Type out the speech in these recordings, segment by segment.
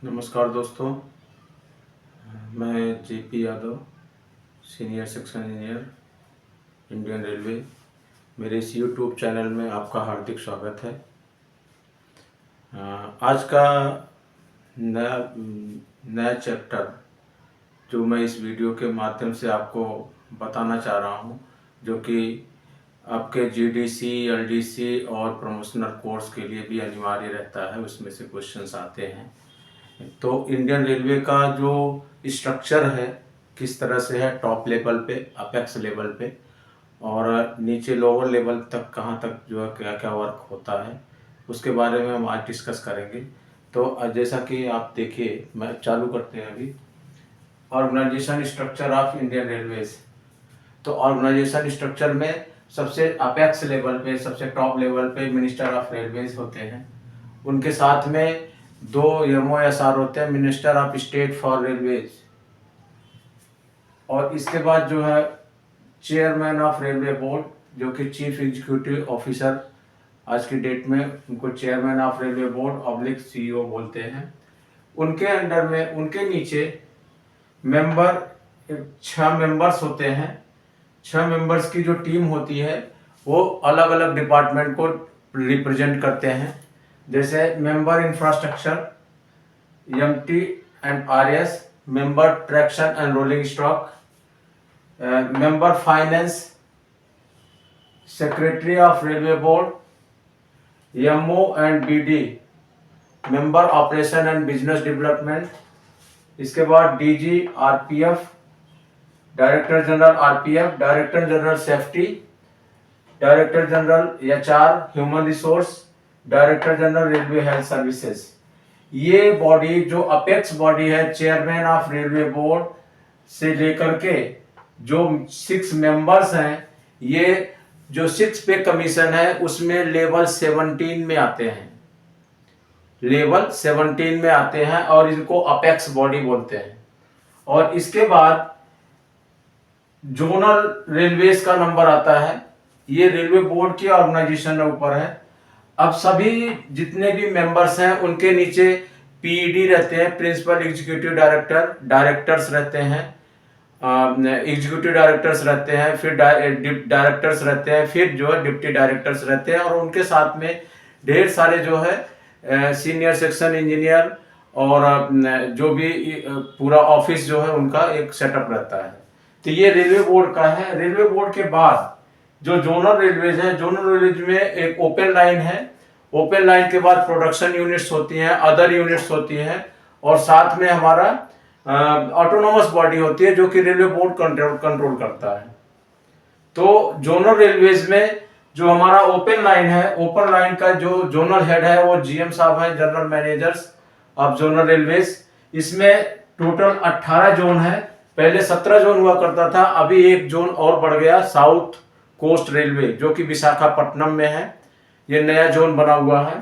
नमस्कार दोस्तों, मैं JP Yadav, senior section engineer, Indian railway. मेरे इस यूट्यूब चैनल में आपका हार्दिक स्वागत है। आज का नया नया चैप्टर जो मैं इस वीडियो के माध्यम से आपको बताना चाह रहा हूँ, जो कि आपके जीडीसी, एलडीसी और प्रमोशनल कोर्स के लिए भी अनिवार्य रहता है, उसमें से क्वेश्चंस आते हैं। तो इंडियन रेलवे का जो स्ट्रक्चर है किस तरह से है, टॉप लेवल पे, अपेक्स लेवल पे और नीचे लोअर लेवल तक कहाँ तक जो है क्या क्या वर्क होता है, उसके बारे में हम आज डिस्कस करेंगे। तो जैसा कि आप देखिए, मैं चालू करते हैं अभी। Organisation structure of Indian railways. तो ऑर्गेनाइजेशन स्ट्रक्चर में सबसे अपेक्स लेवल पे, सबसे टॉप लेवल पे मिनिस्टर ऑफ रेलवेज होते हैं। उनके साथ में दो MOSR होते हैं, minister of state for railways. और इसके बाद जो है चेयरमैन ऑफ रेलवे बोर्ड, जो कि चीफ एग्जीक्यूटिव ऑफिसर, आज की डेट में उनको chairman of railway board oblique CEO बोलते हैं। उनके अंडर में, उनके नीचे मेंबर 6 मेंबर्स होते हैं। 6 मेंबर्स की जो टीम होती है वो अलग अलग डिपार्टमेंट को रिप्रेजेंट करते हैं। जैसे member infrastructure MT&RS, member traction and rolling stock, member finance, secretary of railway board, MO&BD, member operation and business development. इसके बाद DG RPF, director general RPF, director general safety, director general HR human resource, director general railway health services. ये body जो apex body है, chairman of railway board से लेकर के जो 6 members हैं, ये जो 6 पे कमीशन है उसमें लेवल 17 में आते हैं, लेवल 17 में आते हैं और इनको अपेक्स बॉडी बोलते हैं। और इसके बाद जोनल रेलवेज का नंबर आता है। ये रेलवे बोर्ड की ऑर्गेनाइजेशन के ऊपर है। अब सभी जितने भी मेंबर्स हैं उनके नीचे PED रहते हैं, प्रिंसिपल एग्जीक्यूटिव डायरेक्टर, डायरेक्टर्स रहते हैं, एग्जीक्यूटिव डायरेक्टर्स रहते हैं, फिर डायरेक्टर्स रहते हैं, फिर जो है डिप्टी डायरेक्टर्स रहते हैं। और उनके साथ में ढेर सारे जो है सीनियर सेक्शन इंजीनियर और जो भी पूरा ऑफिस जो है उनका एक सेटअप रहता है। तो ये रेलवे बोर्ड का है। रेलवे बोर्ड के बाद जो जोनल रेलवेज है, जोनल रेलवेज में एक ओपन लाइन है। ओपन लाइन के बाद प्रोडक्शन यूनिट्स होती हैं, अदर यूनिट्स होती हैं और साथ में हमारा ऑटोनोमस बॉडी होती है जो कि रेलवे बोर्ड कंट्रोल करता है। तो जोनल रेलवेज में जो हमारा ओपन लाइन है, ओपन लाइन का जो जोनल हेड है वो GM साहब है, general managers of zonal railways. इसमें टोटल 18 जोन है। पहले 17 जोन हुआ करता था, अभी एक जोन और बढ़ गया, साउथ कोस्ट रेलवे, जो कि विशाखापट्टनम में है। ये नया जोन बना हुआ है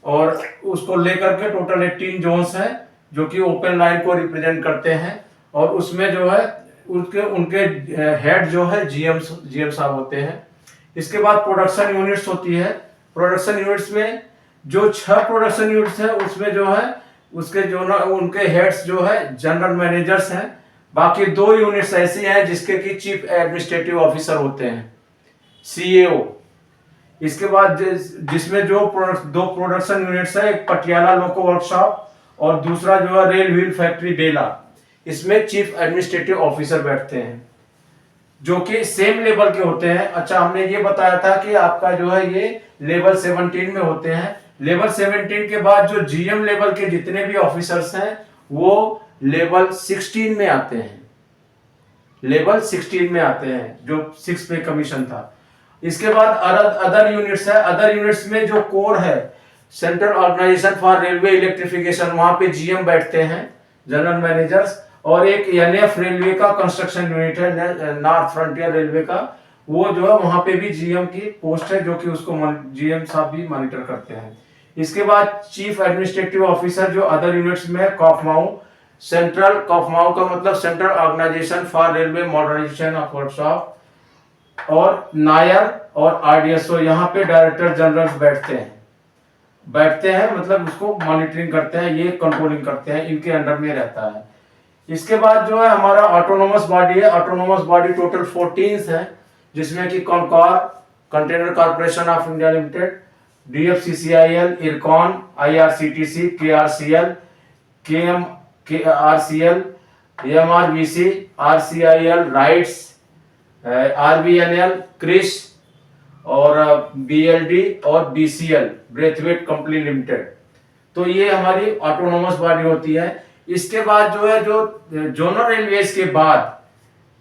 और उसको लेकर के टोटल 18 जोन्स हैं जो कि ओपन लाइन को रिप्रेजेंट करते हैं। और उसमें जो है उनके हेड जो है GM साहब होते हैं। इसके बाद प्रोडक्शन यूनिट्स होती है। प्रोडक्शन यूनिट्स में जो 6 प्रोडक्शन यूनिट्स है उसमें जो है उसके जो ना उनके हेड्स जो है जनरल मैनेजर्स हैं। बाकी 2 यूनिट्स ऐसी हैं जिसके की चीफ एडमिनिस्ट्रेटिव ऑफिसर होते हैं, CAO। इसके बाद जिसमें जो दो प्रोडक्शन यूनिट्स है, एक पटियाला लोको वर्कशॉप और दूसरा जो है रेल व्हील फैक्ट्री बेला। इसमें चीफ एडमिनिस्ट्रेटिव ऑफिसर बैठते हैं जो कि सेम लेवल के होते हैं। अच्छा, हमने ये बताया था कि आपका जो है ये लेवल 17 में होते हैं। लेवल 17 के बाद जो GM लेवल के जितने भी ऑफिसर्स हैं वो लेवल 16 में आते हैं, लेवल 16 में आते हैं, जो 6 पे कमीशन था। इसके बाद अदर यूनिट्स है। अदर यूनिट्स में जो कोर है, central organisation for railway electrification, वहां पे GM बैठते हैं, जनरल मैनेजर्स। और एक NF रेलवे का कंस्ट्रक्शन यूनिट है, नॉर्थ फ्रंटियर रेलवे का, वो जो है वहां पे भी GM की पोस्ट है जो कि उसको GM साहब भी मॉनिटर करते हैं। इसके बाद चीफ एडमिनिस्ट्रेटिव ऑफिसर जो अदर यूनिट्स में कॉफमाऊ, सेंट्रल कॉफमाऊ का मतलब central organisation for railway modernisation of workshop, और नायर और RDSO, यहाँ पे डायरेक्टर जनरल बैठते हैं। बैठते हैं, मतलब उसको मॉनिटरिंग करते हैं, ये कंट्रोलिंग करते हैं, इनके अंडर में रहता है। इसके बाद जो है हमारा ऑटोनोमस बॉडी है। ऑटोनोमस बॉडी टोटल 14 है, जिसमें कि CONCOR, container corporation of India limited, DFCCIL, IRCON, IRCTC, KRCL, KRCL, MRVC, RCIL, RITES, RBNL, CRIS और BLD और BCL, ब्रेथवेट कंपनी लिमिटेड। तो ये हमारी ऑटोनोमस बॉडी होती है। इसके बाद जो है, जो जोनल रेलवेज के बाद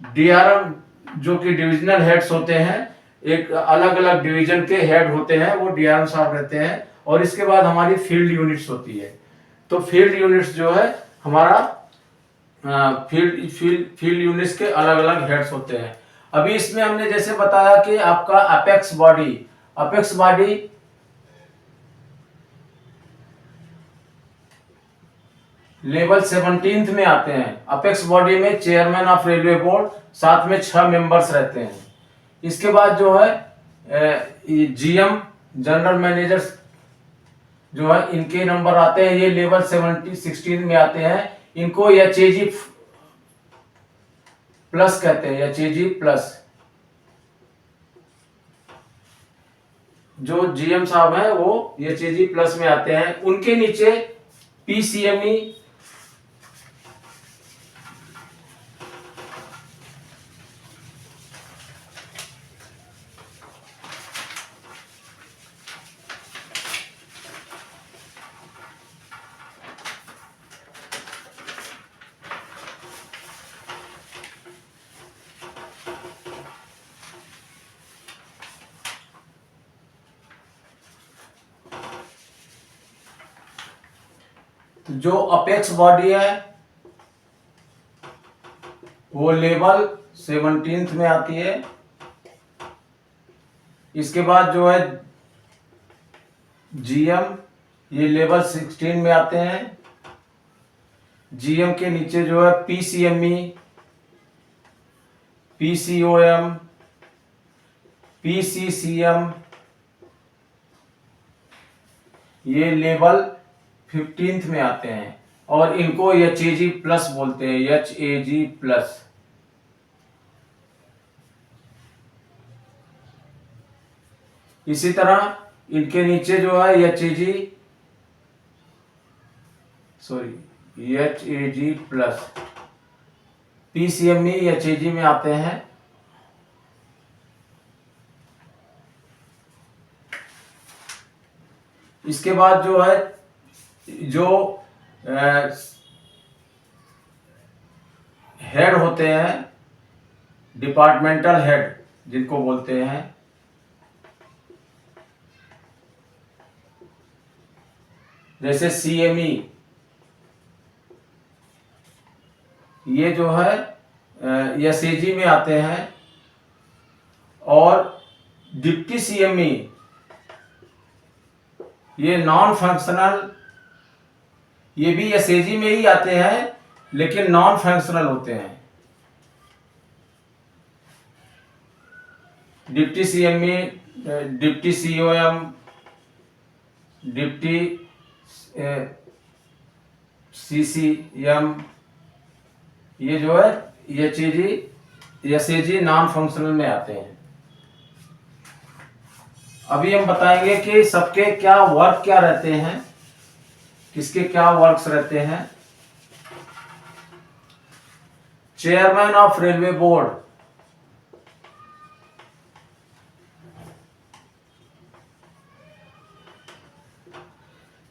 DRM, जो कि डिविजनल हेड्स होते हैं, एक अलग अलग डिवीजन के हेड होते हैं, वो DRM साहब रहते हैं। और इसके बाद हमारी फील्ड यूनिट्स होती है। तो फील्ड यूनिट्स जो है हमारा फील्ड यूनिट्स के अलग अलग हेड्स होते हैं। अभी इसमें हमने जैसे बताया कि आपका अपेक्स बॉडी लेवल 17 में आते हैं। अपेक्स बॉडी में चेयरमैन ऑफ रेलवे बोर्ड, साथ में 6 मेंबर्स रहते हैं। इसके बाद जो है GM, जनरल मैनेजर्स जो है, इनके नंबर आते हैं, ये लेवल 16 में आते हैं। इनको HAG प्लस कहते हैं, HAG प्लस। जो GM साहब हैं वो HAG प्लस में आते हैं। उनके नीचे PCME, जो अपेक्स बॉडी है वो लेवल 17 में आती है। इसके बाद जो है GM, ये लेवल 16 में आते हैं। GM के नीचे जो है PCME, PCOM, PCCM, ये लेवल 15 में आते हैं। और इनको HAG प्लस बोलते हैं, HAG प्लस। इसी तरह इनके नीचे जो है HAG प्लस, PCME HAG में आते हैं। इसके बाद जो है, जो हेड होते हैं, डिपार्टमेंटल हेड जिनको बोलते हैं, जैसे CME, ये जो है SAG में आते हैं। और डिप्टी CME, ये नॉन फंक्शनल, ये भी SAG में ही आते हैं लेकिन नॉन फंक्शनल होते हैं। Deputy CME, deputy COM, deputy CCM, ये जो है SAG नॉन फंक्शनल में आते हैं। अभी हम बताएंगे कि सबके क्या वर्क क्या रहते हैं, किसके क्या वर्क्स रहते हैं। Chairman of railway board,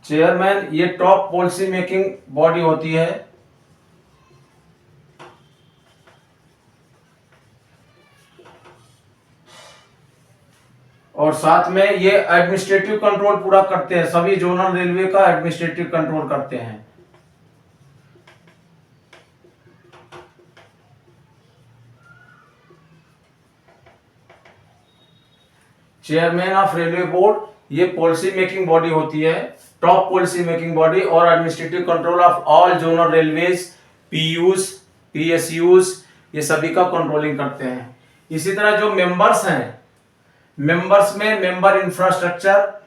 chairman ये टॉप पॉलिसी मेकिंग बॉडी होती है। और साथ में ये एडमिनिस्ट्रेटिव कंट्रोल पूरा करते हैं, सभी जोनल रेलवे का एडमिनिस्ट्रेटिव कंट्रोल करते हैं। चेयरमैन ऑफ रेलवे बोर्ड ये पॉलिसी मेकिंग बॉडी होती है, टॉप पॉलिसी मेकिंग बॉडी, और administrative control of all zonal railways, PUs, PSUs, ये सभी का कंट्रोलिंग करते हैं। इसी तरह जो मेंबर्स हैं, मेंबर्स में मेंबर इंफ्रास्ट्रक्चर,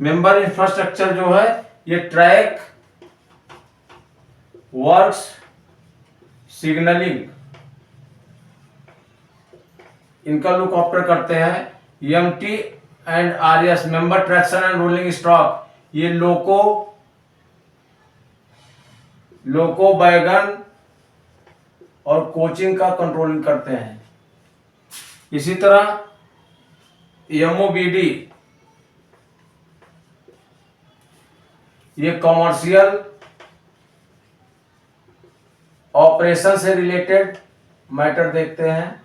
मेंबर इंफ्रास्ट्रक्चर जो है ये ट्रैक, वर्क्स, सिग्नलिंग, इनका लुक आफ्टर करते हैं। MT and RS, member traction and rolling stock, ये लोको बैगन और कोचिंग का कंट्रोलिंग करते हैं। इसी तरह एमओबीडी, ये कॉमर्शियल ऑपरेशन से रिलेटेड मैटर देखते हैं।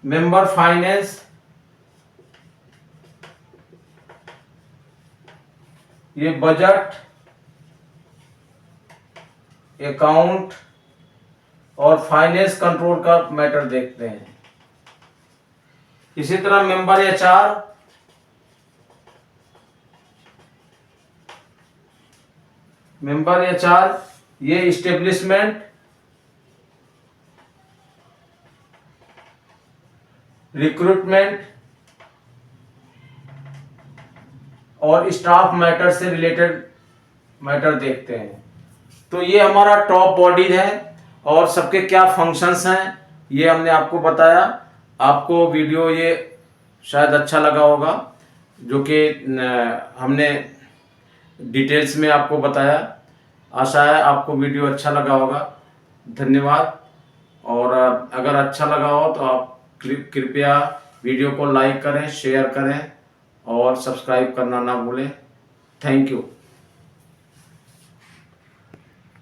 मेंबर फाइनेंस, ये बजट, अकाउंट और फाइनेंस कंट्रोल का मैटर देखते हैं। इसी तरह मेंबर एचआर, ये इस्टेब्लिशमेंट, रिक्रूटमेंट और स्टाफ मैटर से रिलेटेड मैटर देखते हैं। तो ये हमारा टॉप बॉडी है और सबके क्या फंक्शंस हैं ये हमने आपको बताया। आपको वीडियो ये शायद अच्छा लगा होगा, जो कि हमने डिटेल्स में आपको बताया। आशा है आपको वीडियो अच्छा लगा होगा। धन्यवाद। और अगर अच्छा लगा हो तो आप कृपया वीडियो को लाइक करें, शेयर करें और सब्सक्राइब करना ना भूलें। Thank you.